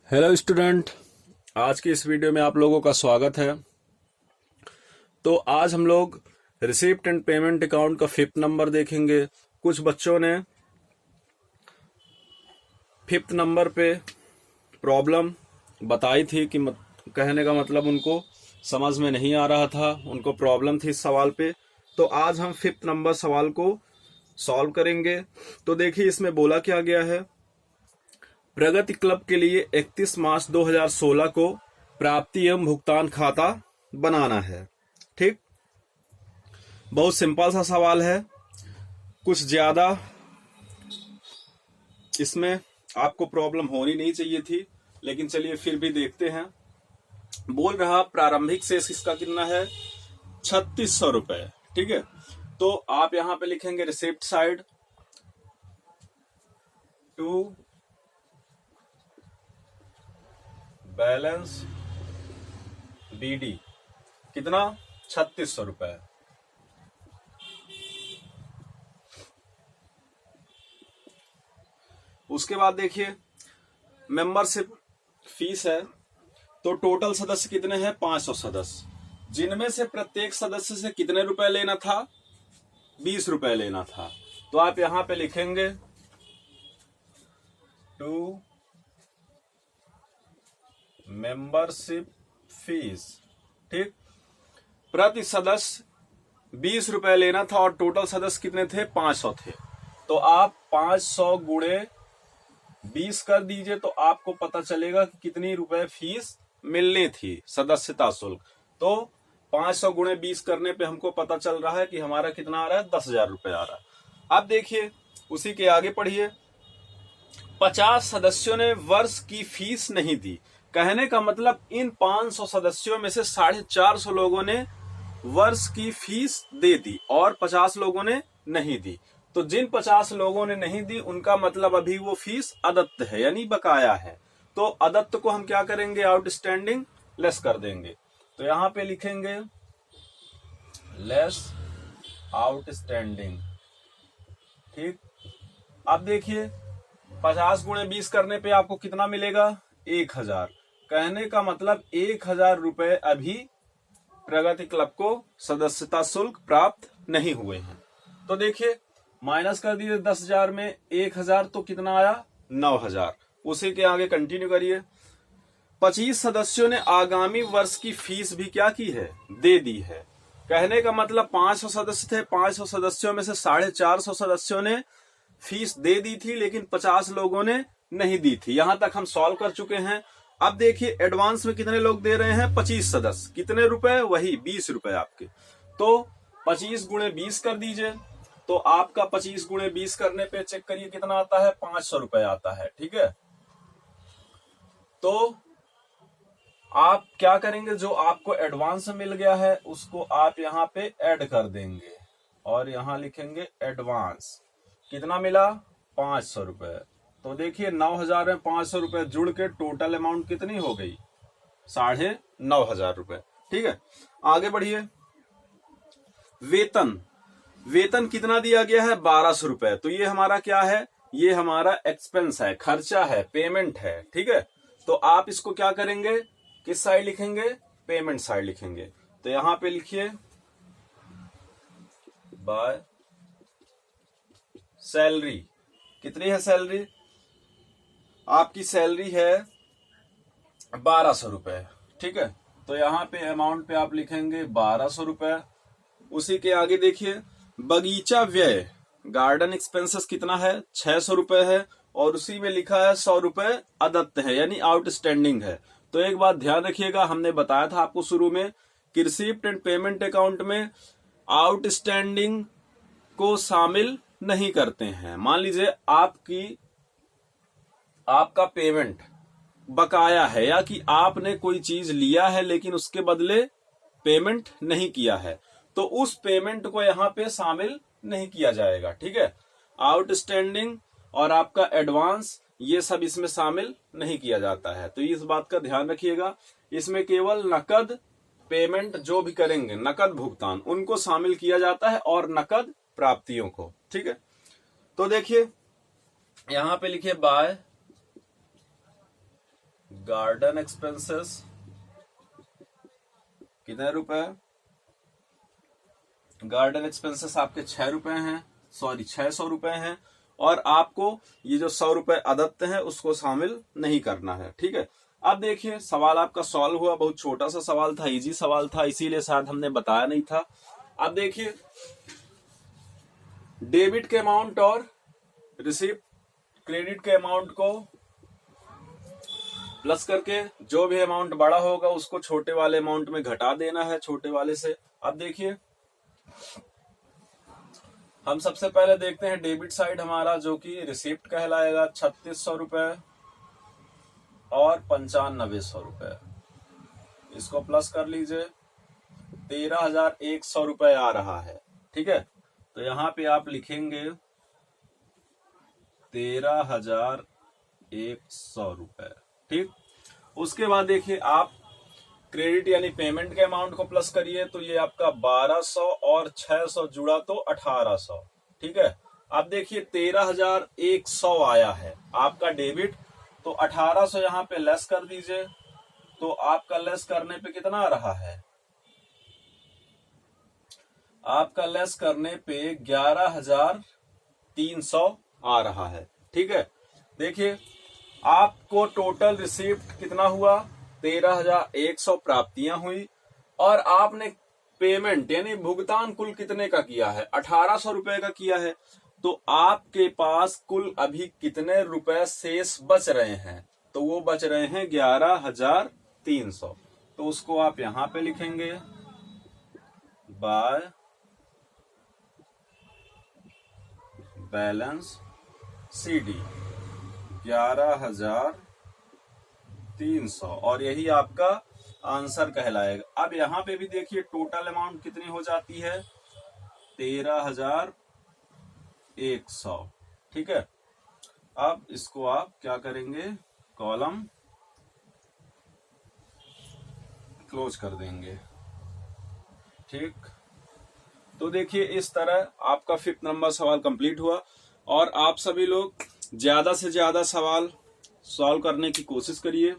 Hello student. आज की इस वीडियो में आप लोगों का स्वागत है। तो आज हम लोग रिसिप्ट एंड पेमेंट अकाउंट का 5th नंबर देखेंगे। कुछ बच्चों ने 5th नंबर पे प्रॉब्लम बताई थी कि कहने का मतलब उनको समझ में नहीं आ रहा था, उनको प्रॉब्लम थी इस सवाल पे। तो आज हम 5th नंबर सवाल को सॉल्व करेंगे। तो देखिए इसमें बोला क्या गया है। प्रगति क्लब के लिए 31 मार्च 2016 को प्राप्ति एवं भुगतान खाता बनाना है। ठीक, बहुत सिंपल सा सवाल है, कुछ ज्यादा इसमें आपको प्रॉब्लम होनी नहीं चाहिए थी, लेकिन चलिए फिर भी देखते हैं। बोल रहा प्रारंभिक शेष इसका कितना है, 3600 रुपए। ठीक है, तो आप यहां पे लिखेंगे receipt side to balance B D, कितना, 3600 रुपए। उसके बाद देखिए मेंबरशिप फीस है। तो टोटल सदस्य कितने हैं, 500 सदस्य, जिनमें से प्रत्येक सदस्य से कितने रुपए लेना था, 20 रुपए लेना था। तो आप यहां पे लिखेंगे टू मेंबरशिप फीस। ठीक, प्रति सदस्य 20 रुपए लेना था और टोटल सदस्य कितने थे, 500 थे। तो आप 500 गुणे 20 कर दीजिए तो आपको पता चलेगा कि कितनी रुपए फीस मिलनी थी, सदस्यता शुल्क। तो 500 गुणे 20 करने पे हमको पता चल रहा है कि हमारा कितना आ रहा है, 10,000 रुपए आ रहा है। अब देखिए उसी के आगे पढ़िए। 50 सदस्यों ने वर्ष की फीस नहीं दी। कहने का मतलब इन 500 सदस्यों में से 450 लोगों ने वर्ष की फीस दे दी और 50 लोगों ने नहीं दी। तो जिन 50 लोगों ने नहीं दी उनका मतलब अभी वो फीस अदत्त है, यानी बकाया है। तो अदत्त को हम क्या करेंगे, आउटस्टैंडिंग लेस कर देंगे। तो यहां पे लिखेंगे लेस आउटस्टैंडिंग। ठीक, अब देखिए 50 गुणे 20 करने पे आपको कितना मिलेगा, 1000। कहने का मतलब 1000 रुपए अभी प्रगति क्लब को सदस्यता शुल्क प्राप्त नहीं हुए हैं। तो देखिए माइनस कर दीजिए 10,000 में 1000, तो कितना आया, 9000। उसी के आगे कंटिन्यू करिए। 25 सदस्यों ने आगामी वर्ष की फीस भी क्या की है, दे दी है। कहने का मतलब 500 सदस्य थे, 500 सदस्यों में से 450 सदस्यों ने फीस दे दी थी, लेकिन 50 लोगों ने नहीं दी थी। यहां तक हम सॉल्व कर चुके हैं। अब देखिए एडवांस में कितने लोग दे रहे हैं, 25 सदस्य, कितने रुपए, वही 20 रुपए आपके। तो 25 गुणे 20 कर दीजिए। तो आपका 25 गुणे 20 करने पे चेक करिए कितना आता है, 500 रुपए आता है। ठीक है, तो आप क्या करेंगे, जो आपको एडवांस मिल गया है उसको आप यहाँ पे ऐड कर देंगे और यहाँ लिखेंगे एडवांस। कितना मिला, 500 रुपए। तो देखिए 9000 में 500 रुपए जुड़ के टोटल अमाउंट कितनी हो गई, 9,500 रुपए। ठीक है, आगे बढ़िए। वेतन, वेतन कितना दिया गया है, 1200 रुपए। तो ये हमारा क्या है, ये हमारा एक्सपेंस है, खर्चा है, पेमेंट है। ठीक है, तो आप इसको क्या करेंगे, किस साइड लिखेंगे, पेमेंट साइड लिखेंगे। तो यहां पे लिखिए बाय सैलरी। कितनी है सैलरी, आपकी सैलरी है 1200 रुपए। ठीक है, तो यहां पे अमाउंट पे आप लिखेंगे 1200 रुपए। उसी के आगे देखिए बगीचा व्यय, गार्डन एक्सपेंसेस कितना है, 600 रुपए है और उसी में लिखा है 100 रुपए अदत्त है, यानी आउटस्टैंडिंग है। तो एक बात ध्यान रखिएगा, हमने बताया था आपको शुरू में कि रिसिप्ट एंड पेमेंट अकाउंट में आउटस्टैंडिंग को शामिल नहीं करते हैं। मान लीजिए आपका पेमेंट बकाया है, या कि आपने कोई चीज लिया है लेकिन उसके बदले पेमेंट नहीं किया है, तो उस पेमेंट को यहां पे शामिल नहीं किया जाएगा। ठीक है, आउटस्टैंडिंग और आपका एडवांस ये सब इसमें शामिल नहीं किया जाता है। तो इस बात का ध्यान रखिएगा, इसमें केवल नकद पेमेंट जो भी करेंगे, नकद भुगतान, उनको शामिल किया जाता है और नकद प्राप्तियों को। ठीक है, तो देखिए यहां पे लिखिए बाय गार्डन एक्सपेंसेस कितने रुपए? गार्डन एक्सपेंसेस आपके 6 रुपए हैं, सॉरी 600 रुपए हैं, और आपको ये जो 100 रुपए अदत्त है उसको शामिल नहीं करना है। ठीक है, अब देखिए सवाल आपका सॉल्व हुआ। बहुत छोटा सा सवाल था, इजी सवाल था, इसीलिए शायद हमने बताया नहीं था। अब देखिए डेबिट के अमाउंट और रिसीप्ट क्रेडिट के अमाउंट को प्लस करके जो भी अमाउंट बड़ा होगा उसको छोटे वाले अमाउंट में घटा देना है, छोटे वाले से। अब देखिए हम सबसे पहले देखते हैं डेबिट साइड हमारा, जो कि रिसिप्ट कहलाएगा 3600 रुपए और 9500 रुपए। इसको प्लस कर लीजिए, 13,100 रुपए आ रहा है। ठीक है, तो यहां पे आप लिखेंगे 13,100 रुपए। ठीक, उसके बाद देखिए आप क्रेडिट यानी पेमेंट के अमाउंट को प्लस करिए, तो ये आपका 1200 और 600 जुड़ा तो 1800। ठीक है, अब देखिए 13,100 आया है आपका डेबिट, तो 1800 यहाँ पे लेस कर दीजिए, तो आपका लेस करने पे कितना आ रहा है? आपका लेस करने पे 11,300 आ रहा है। ठीक है, देखिए आपको टोटल रिसीप्ट कितना हुआ? 13,100 प्राप्तियां हुई, और आपने पेमेंट यानी भुगतान कुल कितने का किया है? 1800 रुपए का किया है। तो आपके पास कुल अभी कितने रुपए शेष बच रहे हैं? तो वो बच रहे हैं 11,300। तो उसको आप यहां पे लिखेंगे बाय बैलेंस CD 11,300, और यही आपका आंसर कहलाएगा। अब यहां पे भी देखिए टोटल अमाउंट कितनी हो जाती है? 13,100। ठीक है, अब इसको आप क्या करेंगे? कॉलम क्लोज कर देंगे। ठीक, तो देखिए इस तरह आपका 5th नंबर सवाल कंप्लीट हुआ, और आप सभी लोग ज्यादा से ज्यादा सवाल सॉल्व करने की कोशिश करिए।